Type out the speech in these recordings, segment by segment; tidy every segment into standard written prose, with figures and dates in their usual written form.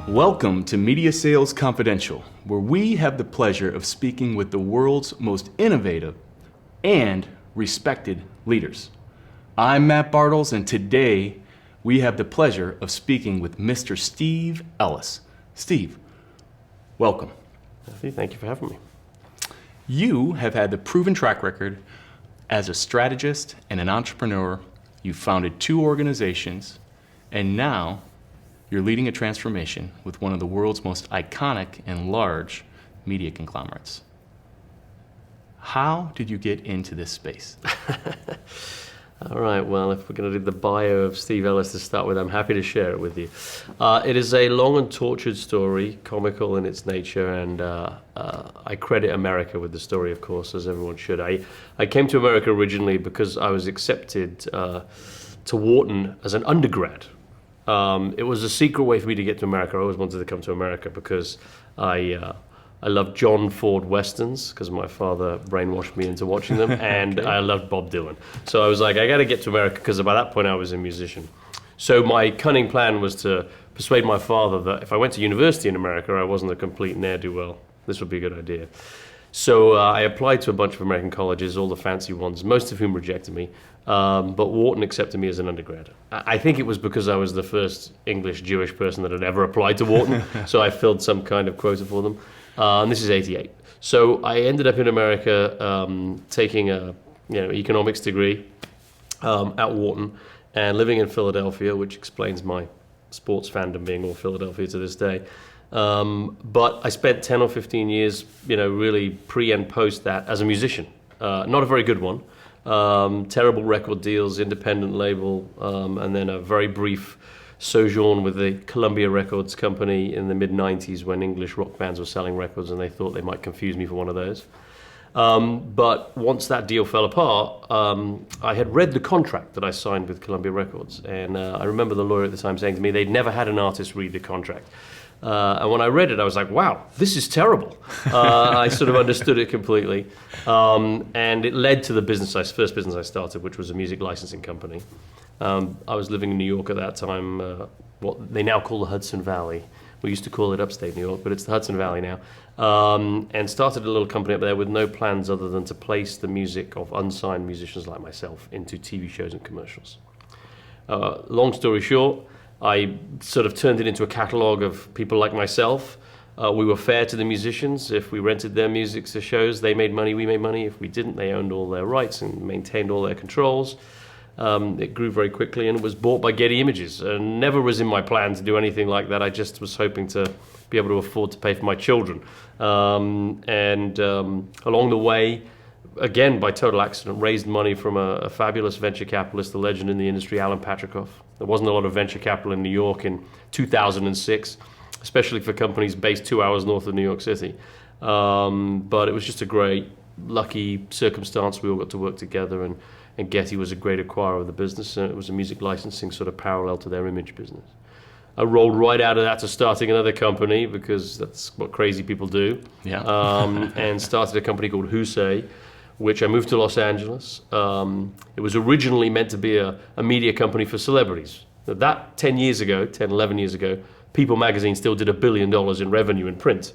Welcome to Media Sales Confidential, where we have the pleasure of speaking with the world's most innovative and respected leaders. I'm Matt Bartels, and today we have the pleasure of speaking with Mr. Steve Ellis. Steve, welcome. Thank you for having me. You have had the proven track record as a strategist and an entrepreneur. You founded 2 organizations, and now you're leading a transformation with one of the world's most iconic and large media conglomerates. How did you get into this space? All right, well, if we're going to do the bio of Steve Ellis to start with, I'm happy to share it with you. It is a long and tortured story, comical in its nature, and I credit America with the story, of course, as everyone should. I came to America originally because I was accepted to Wharton as an undergrad. It was a secret way for me to get to America. I always wanted to come to America because I loved John Ford Westerns because my father brainwashed me into watching them, and I loved Bob Dylan. So I was like, I got to get to America because by that point I was a musician. So my cunning plan was to persuade my father that if I went to university in America, I wasn't a complete ne'er-do-well. This would be a good idea. So I applied to a bunch of American colleges, all the fancy ones, most of whom rejected me. But Wharton accepted me as an undergrad. I think it was because I was the first English Jewish person that had ever applied to Wharton, so I filled some kind of quota for them. And this is '88. So I ended up in America taking a economics degree at Wharton and living in Philadelphia, which explains my sports fandom being all Philadelphia to this day. But I spent 10 or 15 years, really pre and post that as a musician. Not a very good one. Terrible record deals, independent label, and then a very brief sojourn with the Columbia Records company in the mid-90s when English rock bands were selling records and they thought they might confuse me for one of those. But once that deal fell apart, I had read the contract that I signed with Columbia Records, and I remember the lawyer at the time saying to me they'd never had an artist read the contract. And when I read it, I was like, wow, this is terrible. I sort of understood it completely. And it led to the first business I started, which was a music licensing company. I was living in New York at that time, what they now call the Hudson Valley. We used to call it upstate New York, but it's the Hudson Valley now. And started a little company up there with no plans other than to place the music of unsigned musicians like myself into TV shows and commercials. Long story short, I sort of turned it into a catalog of people like myself. We were fair to the musicians. If we rented their music to shows, they made money, we made money. If we didn't, they owned all their rights and maintained all their controls. It grew very quickly and it was bought by Getty Images. Never was in my plan to do anything like that. I just was hoping to be able to afford to pay for my children. Along the way, again, by total accident, raised money from a fabulous venture capitalist, a legend in the industry, Alan Patricof. There wasn't a lot of venture capital in New York in 2006, especially for companies based 2 hours north of New York City. But it was just a great, lucky circumstance. We all got to work together, and Getty was a great acquirer of the business, and it was a music licensing sort of parallel to their image business. I rolled right out of that to starting another company because that's what crazy people do. Yeah. And started a company called Husay, which I moved to Los Angeles. It was originally meant to be a media company for celebrities. That 11 years ago, People magazine still did $1 billion in revenue in print.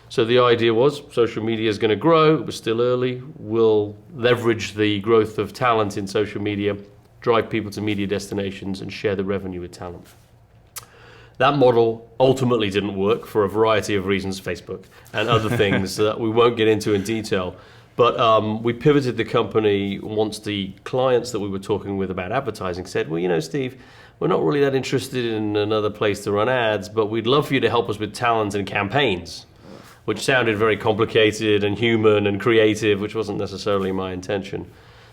So the idea was social media is going to grow. It was still early. We'll leverage the growth of talent in social media, drive people to media destinations, and share the revenue with talent. That model ultimately didn't work for a variety of reasons, Facebook and other things that we won't get into in detail. But we pivoted the company once the clients that we were talking with about advertising said, well, Steve, we're not really that interested in another place to run ads, but we'd love for you to help us with talent and campaigns, which sounded very complicated and human and creative, which wasn't necessarily my intention.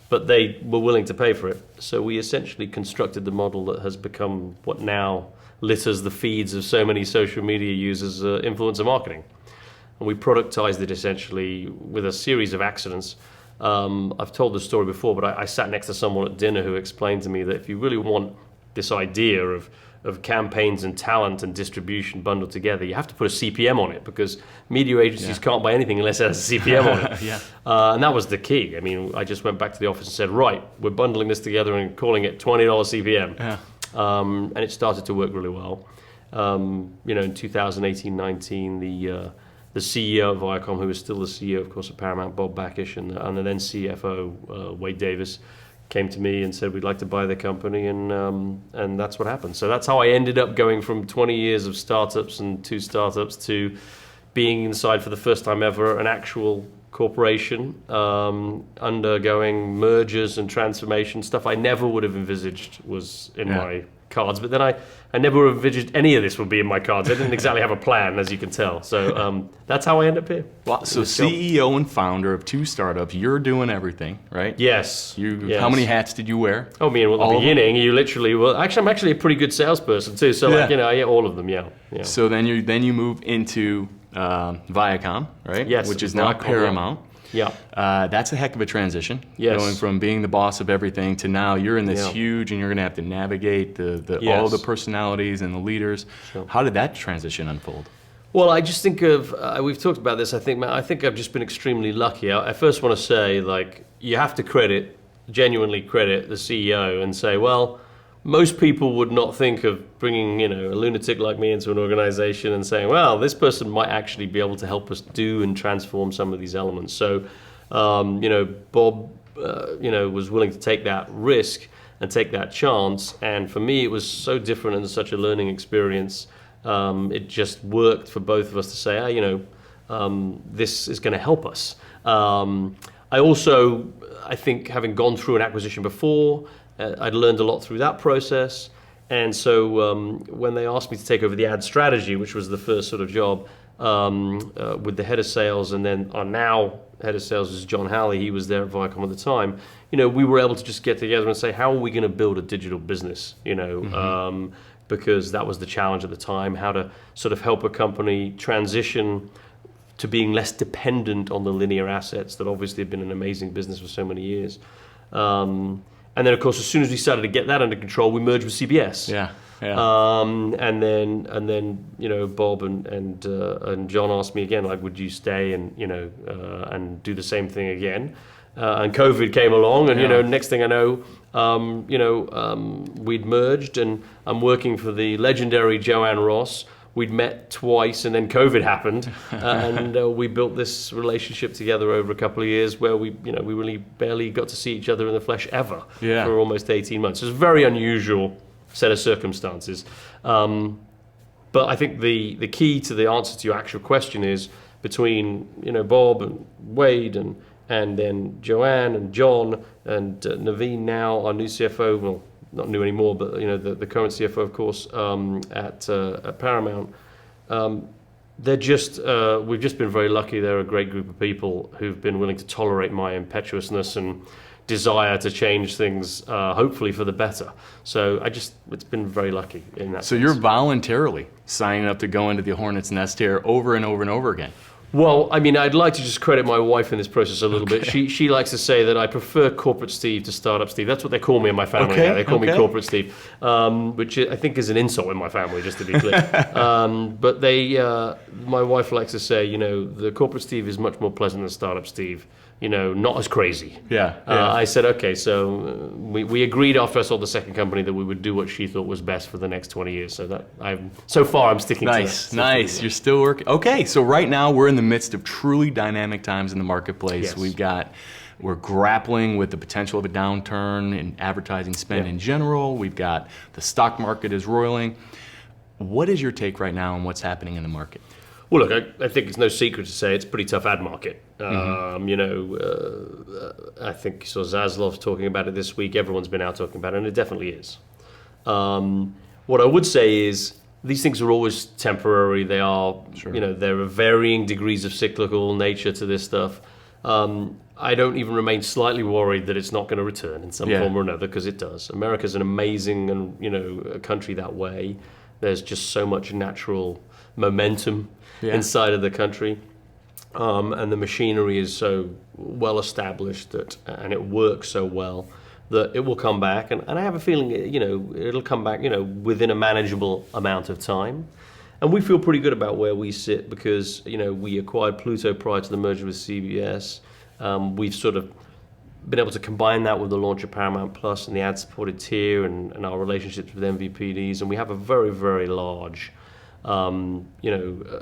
But they were willing to pay for it. So we essentially constructed the model that has become what now litters the feeds of so many social media users, influencer marketing. And we productized it essentially with a series of accidents. I've told this story before, but I sat next to someone at dinner who explained to me that if you really want this idea of campaigns and talent and distribution bundled together, you have to put a CPM on it because media agencies can't buy anything unless it has a CPM on it. Yeah. And that was the key. I mean, I just went back to the office and said, right, we're bundling this together and calling it $20 CPM. Yeah. And it started to work really well. In 2018-19, the CEO of Viacom, who was still the CEO, of course, of Paramount, Bob Backish, and the then CFO, Wade Davis, came to me and said, we'd like to buy the company, and that's what happened. So that's how I ended up going from 20 years of startups and 2 startups to being inside for the first time ever an actual corporation, undergoing mergers and transformation, stuff I never would have envisaged was in my cards. But then I never would have envisaged any of this would be in my cards. I didn't exactly have a plan, as you can tell. So that's how I end up here. Well, so CEO and founder of 2 startups, you're doing everything, right? Yes. Yes. How many hats did you wear? Oh, me, at the beginning, you literally, well, actually, I'm actually a pretty good salesperson too. So, all of them, yeah. So then you move into Viacom, right? Yes. Which is now Paramount. Yeah. That's a heck of a transition. Yes. Going from being the boss of everything to now you're in this huge, and you're going to have to navigate all the personalities and the leaders. Sure. How did that transition unfold? Well, I just think of, we've talked about this, I think, Matt, I think I've just been extremely lucky. I first want to say, you have to genuinely credit the CEO and say, well, most people would not think of bringing, a lunatic like me into an organization and saying, well, this person might actually be able to help us do and transform some of these elements. So, Bob, was willing to take that risk and take that chance. And for me, it was so different and such a learning experience. It just worked for both of us to say, this is going to help us. I think having gone through an acquisition before, I'd learned a lot through that process. And so when they asked me to take over the ad strategy, which was the first sort of job, with the head of sales, and then our now head of sales is John Halley, he was there at Viacom at the time, we were able to just get together and say, how are we going to build a digital business, because that was the challenge at the time, how to sort of help a company transition to being less dependent on the linear assets that obviously have been an amazing business for so many years. And then, of course, as soon as we started to get that under control, we merged with CBS. Yeah. And then, Bob and John asked me again, would you stay and and do the same thing again? And COVID came along, and next thing I know, we'd merged, and I'm working for the legendary Joanne Ross. We'd met twice, and then COVID happened, and we built this relationship together over a couple of years, where we really barely got to see each other in the flesh ever for almost 18 months. It was a very unusual set of circumstances, but I think the key to the answer to your actual question is between Bob and Wade and then Joanne and John and Naveen, now our new CFO. Well, not new anymore, but the current CFO, of course, at Paramount. They're just we've just been very lucky. They're a great group of people who've been willing to tolerate my impetuousness and desire to change things, hopefully for the better. So it's been very lucky in that sense. You're voluntarily signing up to go into the hornet's nest here over and over and over again. Well, I mean, I'd like to just credit my wife in this process a little bit. She likes to say that I prefer corporate Steve to startup Steve. That's what they call me in my family. Okay. Now. They call me corporate Steve, which I think is an insult in my family, just to be clear. But my wife likes to say, the corporate Steve is much more pleasant than startup Steve. Not as crazy. Yeah. I said, okay, so we agreed after I sold the second company that we would do what she thought was best for the next 20 years. So far I'm sticking to that. Nice. You're still working. Okay, so right now we're in the midst of truly dynamic times in the marketplace. Yes. We're grappling with the potential of a downturn in advertising spend in general. We've got the stock market is roiling. What is your take right now on what's happening in the market? Well, look, I think it's no secret to say it's a pretty tough ad market. I think Zaslav's talking about it this week. Everyone's been out talking about it, and it definitely is. What I would say is these things are always temporary. They are, there are varying degrees of cyclical nature to this stuff. I don't even remain slightly worried that it's not going to return in some form or another, because it does. America's an amazing a country that way. There's just so much natural momentum inside of the country, and the machinery is so well established and it works so well that it will come back, and I have a feeling it'll come back within a manageable amount of time. And we feel pretty good about where we sit, because we acquired Pluto prior to the merger with CBS. We've sort of been able to combine that with the launch of Paramount Plus and the ad-supported tier and our relationships with MVPDs, and we have a very, very large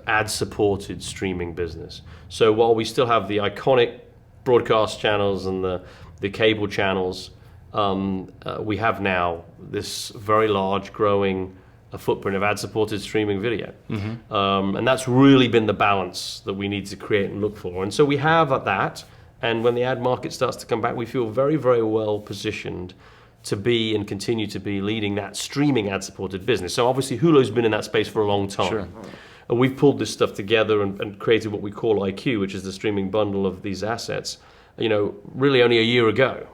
ad-supported streaming business. So while we still have the iconic broadcast channels and the cable channels, we have now this very large growing footprint of ad-supported streaming video. And that's really been the balance that we need to create and look for. And so we have at that, and when the ad market starts to come back, we feel very, very well positioned to be and continue to be leading that streaming ad-supported business. So obviously Hulu's been in that space for a long time. Sure. And we've pulled this stuff together and created what we call IQ, which is the streaming bundle of these assets, really only a year ago.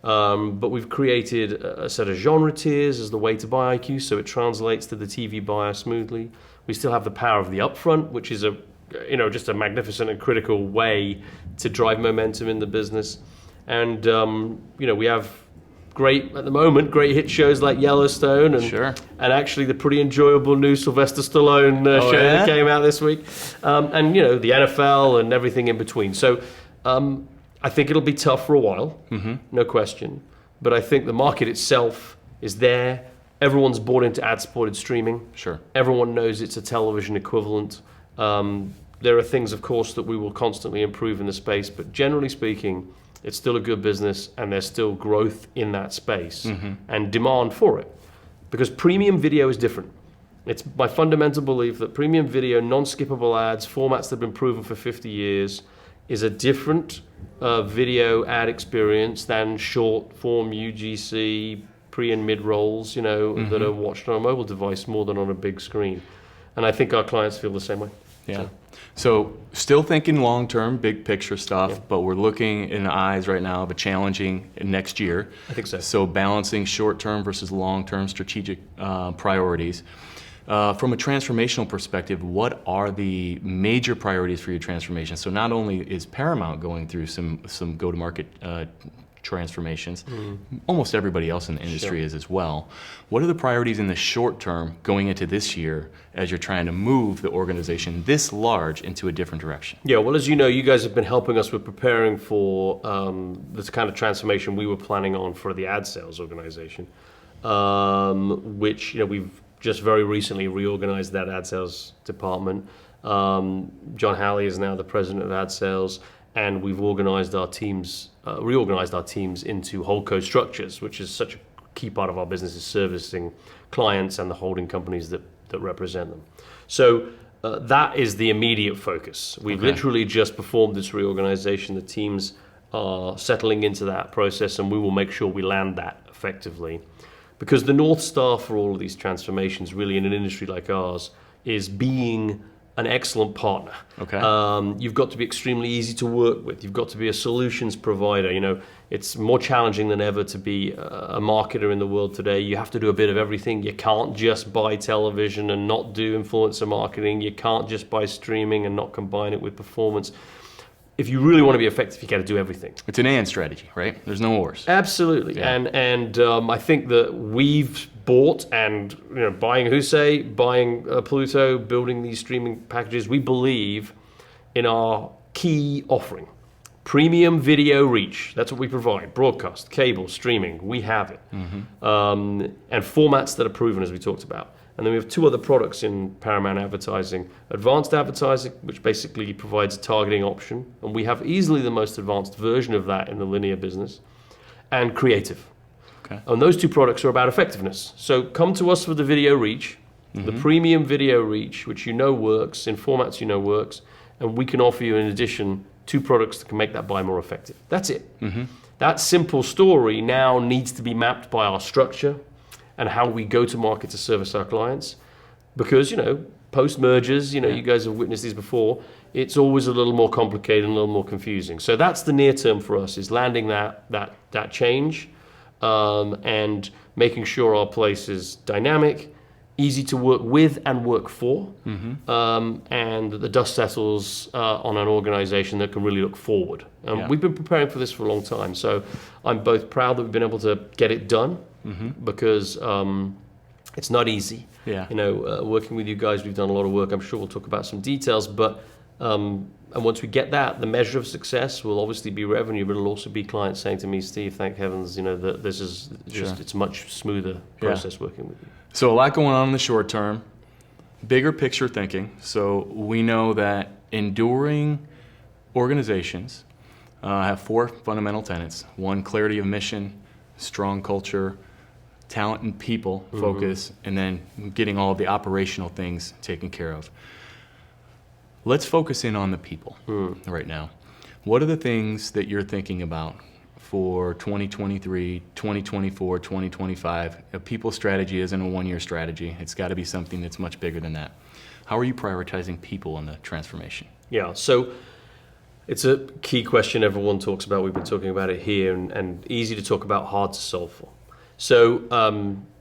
But we've created a set of genre tiers as the way to buy IQ, so it translates to the TV buyer smoothly. We still have the power of the upfront, which is just a magnificent and critical way to drive momentum in the business. And we have great hit shows like Yellowstone and actually the pretty enjoyable new Sylvester Stallone show that came out this week, and the NFL and everything in between. So I think it'll be tough for a while, no question. But I think the market itself is there. Everyone's bought into ad-supported streaming. Sure. Everyone knows it's a television equivalent. There are things, of course, that we will constantly improve in the space, but generally speaking, it's still a good business, and there's still growth in that space and demand for it. Because premium video is different. It's my fundamental belief that premium video, non-skippable ads, formats that have been proven for 50 years, is a different video ad experience than short form UGC, pre and mid rolls, that are watched on a mobile device more than on a big screen. And I think our clients feel the same way. Yeah. So still thinking long-term, big picture stuff, but we're looking in the eyes right now of a challenging next year. I think so. So balancing short-term versus long-term strategic priorities. From a transformational perspective, what are the major priorities for your transformation? So not only is Paramount going through some go-to-market transformations, almost everybody else in the industry is as well. What are the priorities in the short term going into this year as you're trying to move the organization this large into a different direction? Yeah, well, as you know, you guys have been helping us with preparing for this kind of transformation we were planning on for the ad sales organization, which we've just very recently reorganized that ad sales department. John Halley is now the president of ad sales, and we've reorganized our teams into holdco structures, which is such a key part of our business, is servicing clients and the holding companies that represent them. So that is the immediate focus. We've literally just performed this reorganization. The teams are settling into that process, and we will make sure we land that effectively. Because the North Star for all of these transformations, really, in an industry like ours, is being an excellent partner. You've got to be extremely easy to work with. You've got to be a solutions provider. It's more challenging than ever to be a marketer in the world today. You have to do a bit of everything. You can't just buy television and not do influencer marketing. You can't just buy streaming and not combine it with performance. If you really want to be effective, you got to do everything. It's an and strategy, right? There's no ors. Absolutely. Yeah. And I think that we've bought and buying Husei, buying Pluto, building these streaming packages. We believe in our key offering, premium video reach. That's what we provide: broadcast, cable, streaming. We have it, and formats that are proven, as we talked about. And then we have two other products in Paramount Advertising: advanced advertising, which basically provides a targeting option, and we have easily the most advanced version of that in the linear business, and creative. And those two products are about effectiveness. So come to us with the video reach, the premium video reach, which works, in formats works, and we can offer you, in addition, two products that can make that buy more effective. That's it. That simple story now needs to be mapped by our structure and how we go to market to service our clients. Because, post-mergers, you guys have witnessed these before, it's always a little more complicated and a little more confusing. So that's the near term for us, is landing that change, and making sure our place is dynamic, easy to work with and work for, and that the dust settles on an organization that can really look forward. We've been preparing for this for a long time, so I'm both proud that we've been able to get it done, because it's not easy. Working with you guys, we've done a lot of work. I'm sure we'll talk about some details, but And once we get that, the measure of success will obviously be revenue, but it'll also be clients saying to me, Steve, thank heavens, that this is just, it's a much smoother process working with you. So a lot going on in the short term, bigger picture thinking. So we know that enduring organizations have 4 fundamental tenets. 1, clarity of mission, strong culture, talent and people focus, and then getting all of the operational things taken care of. Let's focus in on the people right now. What are the things that you're thinking about for 2023, 2024, 2025? A people strategy isn't a one-year strategy. It's got to be something that's much bigger than that. How are you prioritizing people in the transformation? Yeah, so it's a key question everyone talks about. We've been talking about it here, and easy to talk about, hard to solve for. So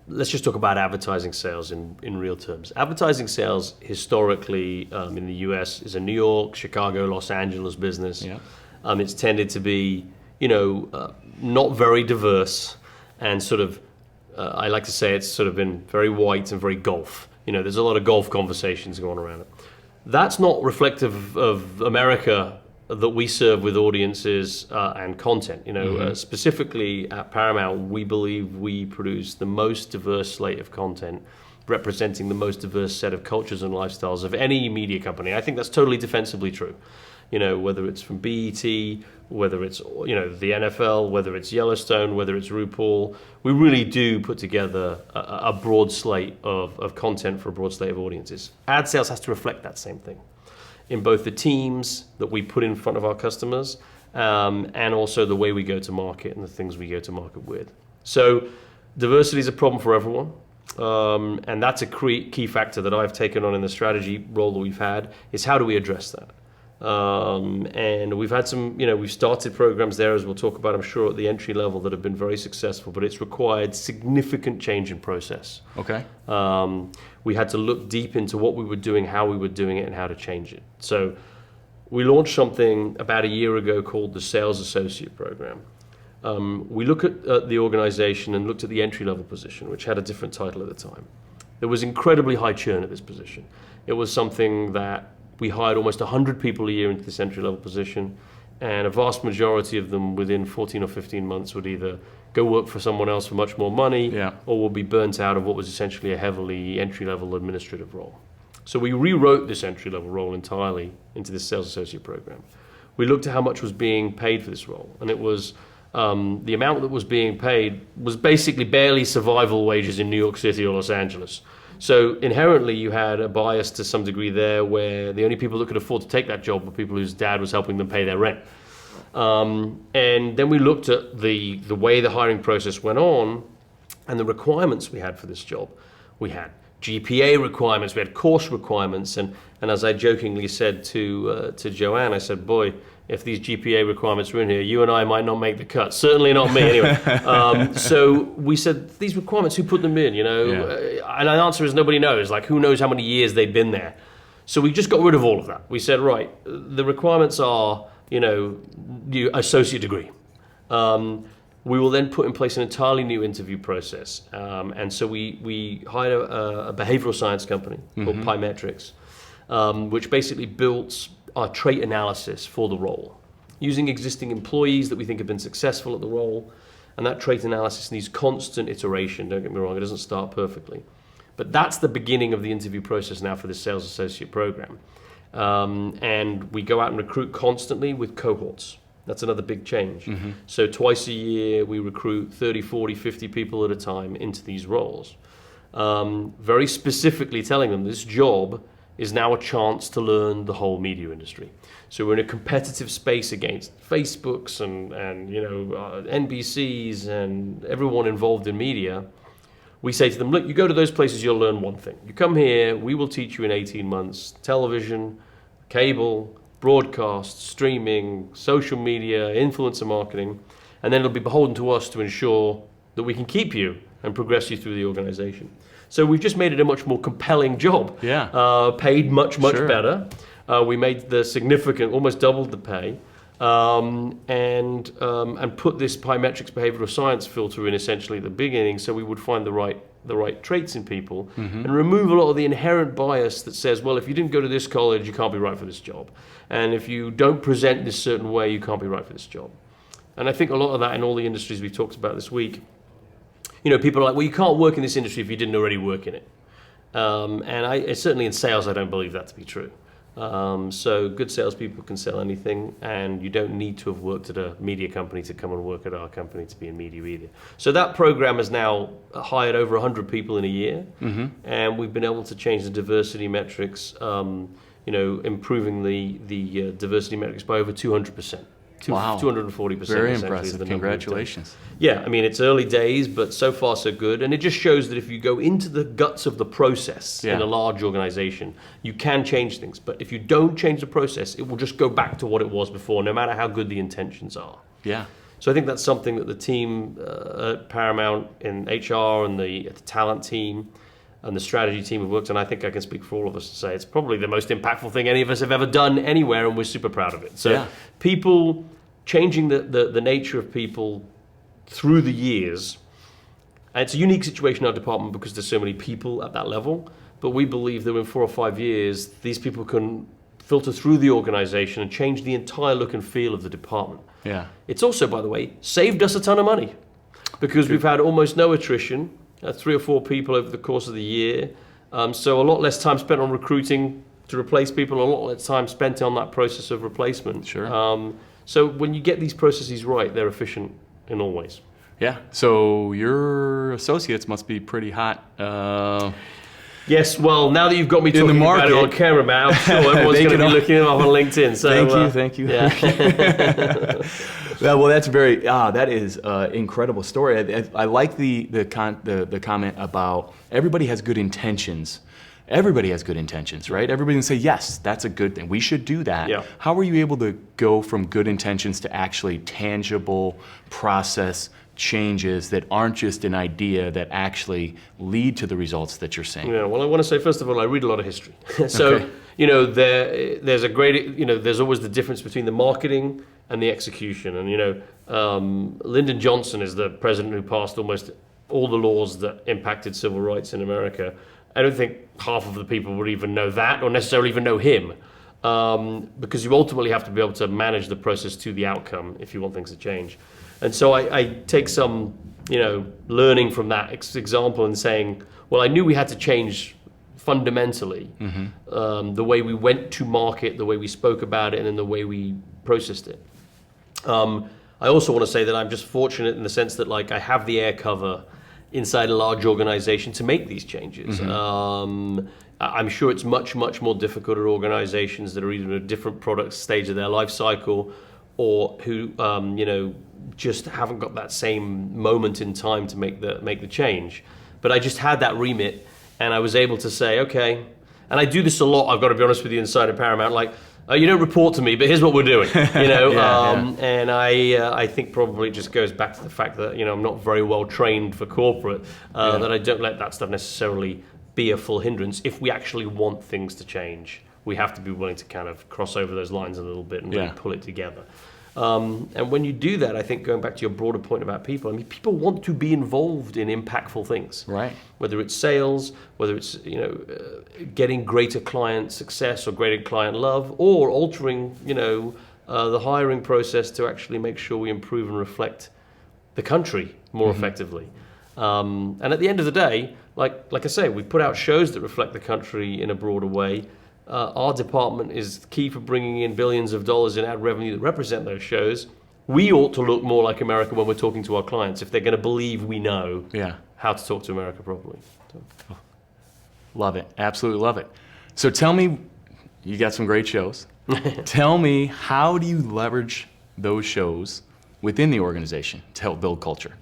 let's just talk about advertising sales in real terms. Advertising sales historically in the US is a New York, Chicago, Los Angeles business. Yeah. It's tended to be, not very diverse, and sort of, I like to say it's sort of been very white and very golf. There's a lot of golf conversations going around it. That's not reflective of America that we serve with audiences and content. Specifically at Paramount, we believe we produce the most diverse slate of content representing the most diverse set of cultures and lifestyles of any media company. I think that's totally defensively true. Whether it's from BET, whether it's the NFL, whether it's Yellowstone, whether it's RuPaul, we really do put together a broad slate of content for a broad slate of audiences. Ad sales has to reflect that same thing in both the teams that we put in front of our customers and also the way we go to market and the things we go to market with. So diversity is a problem for everyone. And that's a key factor that I've taken on in the strategy role that we've had, is how do we address that? And we've had some, we've started programs there, as we'll talk about, I'm sure, at the entry level that have been very successful, but it's required significant change in process. Okay. We had to look deep into what we were doing, how we were doing it, and how to change it. So we launched something about a year ago called the Sales Associate Program. We looked at the organization and looked at the entry-level position, which had a different title at the time. There was incredibly high churn at this position. It was something that we hired almost 100 people a year into this entry-level position, and a vast majority of them within 14 or 15 months would either go work for someone else for much more money or would be burnt out of what was essentially a heavily entry-level administrative role. So we rewrote this entry-level role entirely into this Sales Associate Program. We looked at how much was being paid for this role, and it was the amount that was being paid was basically barely survival wages in New York City or Los Angeles. So inherently you had a bias to some degree there, where the only people that could afford to take that job were people whose dad was helping them pay their rent. And then we looked at the way the hiring process went on and the requirements we had for this job. We had GPA requirements, we had course requirements, and as I jokingly said to Joanne, I said, boy, if these GPA requirements were in here, you and I might not make the cut. Certainly not me, anyway. So we said, these requirements, who put them in, And the answer is nobody knows. Like, who knows how many years they've been there? So we just got rid of all of that. We said, right, the requirements are, your associate degree. We will then put in place an entirely new interview process. And so we hired a behavioral science company called Pymetrics, which basically built our trait analysis for the role, using existing employees that we think have been successful at the role. And that trait analysis needs constant iteration. Don't get me wrong, it doesn't start perfectly. But that's the beginning of the interview process now for this Sales Associate Program. And we go out and recruit constantly with cohorts. That's another big change. So twice a year, we recruit 30, 40, 50 people at a time into these roles. Very specifically telling them this job is now a chance to learn the whole media industry. So we're in a competitive space against Facebooks and NBCs and everyone involved in media. We say to them, look, you go to those places, you'll learn one thing. You come here, we will teach you in 18 months, television, cable, broadcast, streaming, social media, influencer marketing, and then it'll be beholden to us to ensure that we can keep you and progress you through the organization. So we've just made it a much more compelling job. Paid much better. We made the significant, almost doubled the pay, and put this Pymetrics behavioral science filter in essentially at the beginning, so we would find the right the right traits in people and remove a lot of the inherent bias that says, well, if you didn't go to this college, you can't be right for this job. And if you don't present this certain way, you can't be right for this job. And I think a lot of that in all the industries we've talked about this week, people are like, well, you can't work in this industry if you didn't already work in it. And certainly in sales, I don't believe that to be true. So good salespeople can sell anything, and you don't need to have worked at a media company to come and work at our company to be in media either. So that program has now hired over 100 people in a year, and we've been able to change the diversity metrics, improving the diversity metrics by over 200%. Wow. 240%. Very impressive. Congratulations. Yeah, I mean, it's early days, but so far so good. And it just shows that if you go into the guts of the process in a large organization, you can change things. But if you don't change the process, it will just go back to what it was before, no matter how good the intentions are. Yeah. So I think that's something that the team at Paramount in HR and the talent team and the strategy team have worked on. I think I can speak for all of us to say it's probably the most impactful thing any of us have ever done anywhere, and we're super proud of it. So people changing the nature of people through the years, and it's a unique situation in our department because there's so many people at that level, but we believe that in 4 or 5 years, these people can filter through the organization and change the entire look and feel of the department. Yeah. It's also, by the way, saved us a ton of money because we've had almost no attrition, 3 or 4 people over the course of the year. So a lot less time spent on recruiting to replace people, a lot less time spent on that process of replacement. Sure. So when you get these processes right, they're efficient in all ways. Yeah. So your associates must be pretty hot. Yes, well, now that you've got me In the talking about it on market. camera, Matt, I'm sure everyone's going to be looking them up on LinkedIn. So, Thank you. Yeah. Well, that's that is an incredible story. I like the comment about everybody has good intentions. Everybody has good intentions, right? Everybody can say, yes, that's a good thing. We should do that. Yeah. How were you able to go from good intentions to actually tangible process changes that aren't just an idea that actually lead to the results that you're saying? Yeah, well, I want to say, first of all, I read a lot of history. So, there's a great, there's always the difference between the marketing and the execution. And, Lyndon Johnson is the president who passed almost all the laws that impacted civil rights in America. I don't think half of the people would even know that or necessarily even know him, because you ultimately have to be able to manage the process to the outcome if you want things to change. And so I take some, learning from that example and saying, well, I knew we had to change fundamentally the way we went to market, the way we spoke about it, and then the way we processed it. I also want to say that I'm just fortunate in the sense that I have the air cover inside a large organization to make these changes. I'm sure it's much, much more difficult at organizations that are either at a different product stage of their life cycle or who, just haven't got that same moment in time to make the change. But I just had that remit, and I was able to say, okay, and I do this a lot, I've got to be honest with you, inside of Paramount, you don't report to me, but here's what we're doing, And I think probably it just goes back to the fact that, I'm not very well trained for corporate, that I don't let that stuff necessarily be a full hindrance. If we actually want things to change, we have to be willing to kind of cross over those lines a little bit and really pull it together. And when you do that, I think going back to your broader point about people, people want to be involved in impactful things. Right. Whether it's sales, whether it's, getting greater client success or greater client love, or altering, the hiring process to actually make sure we improve and reflect the country more effectively. And at the end of the day, like I say, we put out shows that reflect the country in a broader way. Our department is key for bringing in billions of dollars in ad revenue that represent those shows. We ought to look more like America when we're talking to our clients if they're going to believe we know how to talk to America properly. So. Love it. Absolutely love it. So tell me, you got some great shows. Tell me, how do you leverage those shows within the organization to help build culture?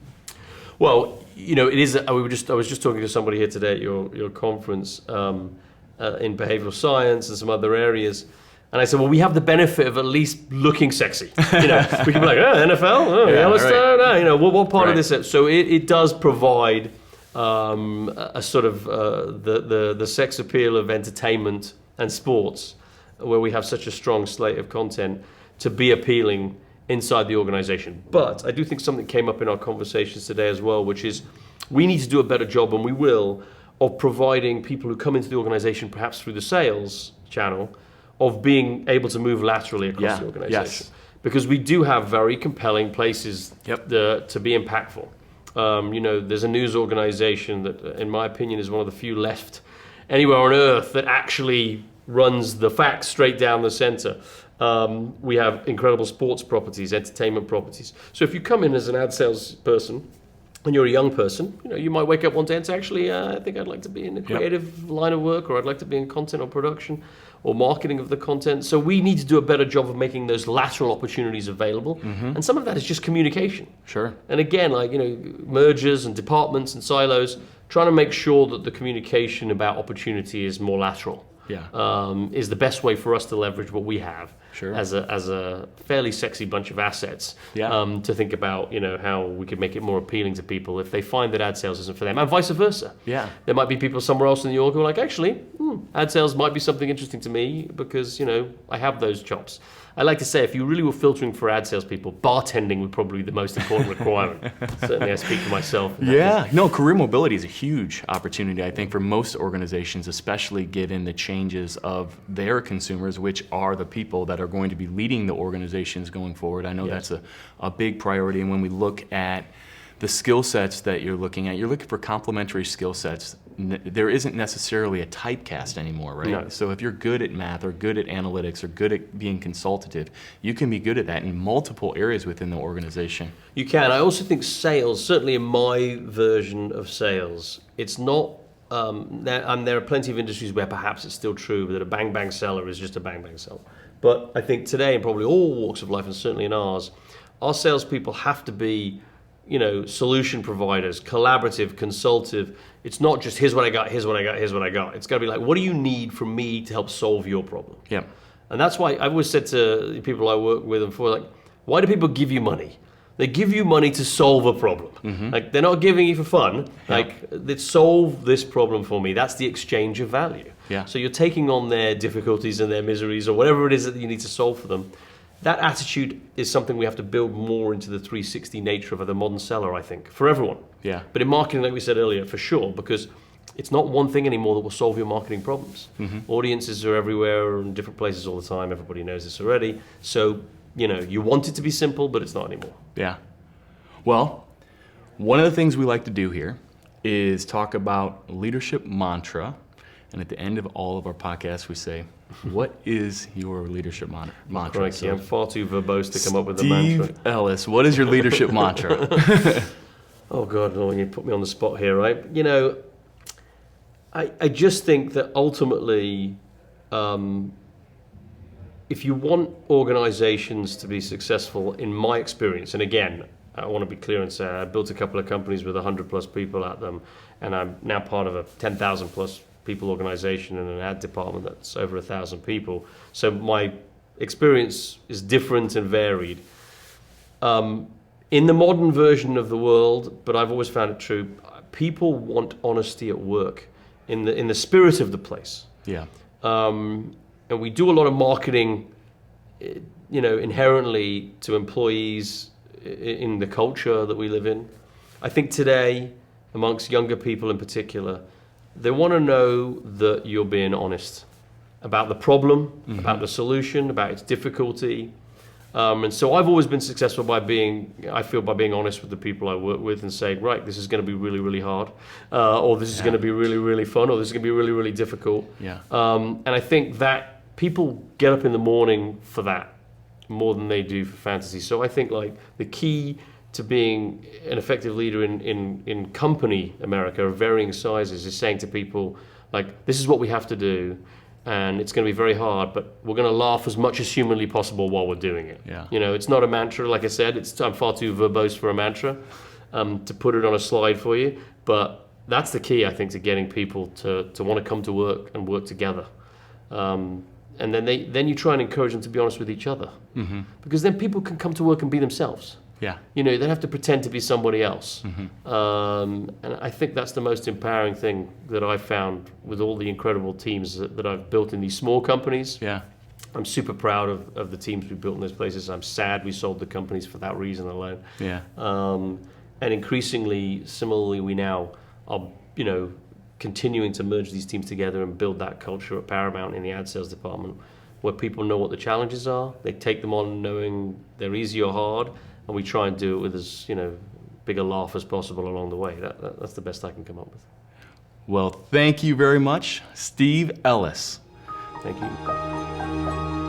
Well, it is. I was just talking to somebody here today at your conference in behavioral science and some other areas, and I said, well, we have the benefit of at least looking sexy. We can be like, NFL, Yellowstone, what part of this? So it does provide a sort of the sex appeal of entertainment and sports, where we have such a strong slate of content to be appealing inside the organization. But I do think something came up in our conversations today as well, which is we need to do a better job, and we will, of providing people who come into the organization, perhaps through the sales channel, of being able to move laterally across the organization. Yes. Because we do have very compelling places Yep. to be impactful. There's a news organization that, in my opinion, is one of the few left anywhere on earth that actually runs the facts straight down the center. We have incredible sports properties, entertainment properties. So if you come in as an ad sales person and you're a young person, you might wake up one day and say, actually, I think I'd like to be in a creative line of work, or I'd like to be in content or production or marketing of the content. So we need to do a better job of making those lateral opportunities available. And some of that is just communication. Sure. And again, mergers and departments and silos, trying to make sure that the communication about opportunity is more lateral. Is the best way for us to leverage what we have as a fairly sexy bunch of assets to think about how we could make it more appealing to people if they find that ad sales isn't for them, and vice versa. There might be people somewhere else in the org who are like, actually, ad sales might be something interesting to me because I have those chops. I like to say, if you really were filtering for ad sales people, bartending would probably be the most important requirement. Certainly I speak for myself. Career mobility is a huge opportunity, I think, for most organizations, especially given the changes of their consumers, which are the people that are going to be leading the organizations going forward. I know that's a big priority, and when we look at the skill sets that you're looking for complementary skill sets. There isn't necessarily a typecast anymore, right? No. So if you're good at math or good at analytics or good at being consultative, you can be good at that in multiple areas within the organization. You can. I also think sales, certainly in my version of sales, it's not, there are plenty of industries where perhaps it's still true that a bang-bang seller is just a bang-bang seller. But I think today, in probably all walks of life, and certainly in ours, our salespeople have to be solution providers, collaborative, consultative. It's not just here's what I got, here's what I got, here's what I got. It's got to be like, what do you need from me to help solve your problem? Yeah. And that's why I've always said to the people I work with and for, why do people give you money? They give you money to solve a problem. They're not giving you for fun. They solve this problem for me. That's the exchange of value. So you're taking on their difficulties and their miseries or whatever it is that you need to solve for them. That attitude is something we have to build more into the 360 nature of the modern seller, I think, for everyone. But in marketing, like we said earlier, for sure, because it's not one thing anymore that will solve your marketing problems. Audiences are everywhere and different places all the time. Everybody knows this already. So, you want it to be simple, but it's not anymore. Well, one of the things we like to do here is talk about leadership mantra. And at the end of all of our podcasts, we say, what is your leadership mantra? Crikey, I'm far too verbose to come up with a mantra. Steve Ellis, what is your leadership mantra? Oh, God, no, you put me on the spot here, right? I just think that ultimately, if you want organizations to be successful, in my experience, and again, I want to be clear and say I built a couple of companies with 100 plus people at them, and I'm now part of a 10,000 plus people organization and an ad department that's over 1,000 people. So my experience is different and varied. In the modern version of the world, but I've always found it true, people want honesty at work in the spirit of the place. And we do a lot of marketing, inherently to employees in the culture that we live in. I think today, amongst younger people in particular, they want to know that you're being honest about the problem, about the solution, about its difficulty. And so I've always been successful by being honest with the people I work with and saying, right, this is going to be really, really hard, or this is going to be really, really fun, or this is going to be really, really difficult. And I think that people get up in the morning for that more than they do for fantasy. So I think the key to being an effective leader in company America of varying sizes is saying to people, this is what we have to do, and it's going to be very hard, but we're going to laugh as much as humanly possible while we're doing it. It's not a mantra, like I said, I'm far too verbose for a mantra to put it on a slide for you, but that's the key, I think, to getting people to want to come to work and work together. And then you try and encourage them to be honest with each other, because then people can come to work and be themselves. They don't have to pretend to be somebody else. And I think that's the most empowering thing that I've found with all the incredible teams that I've built in these small companies. I'm super proud of the teams we built in those places. I'm sad we sold the companies for that reason alone. And increasingly, similarly, we now are, continuing to merge these teams together and build that culture at Paramount in the ad sales department, where people know what the challenges are. They take them on knowing they're easy or hard, and we try and do it with as big a laugh as possible along the way. That's the best I can come up with. Well, thank you very much, Steve Ellis. Thank you.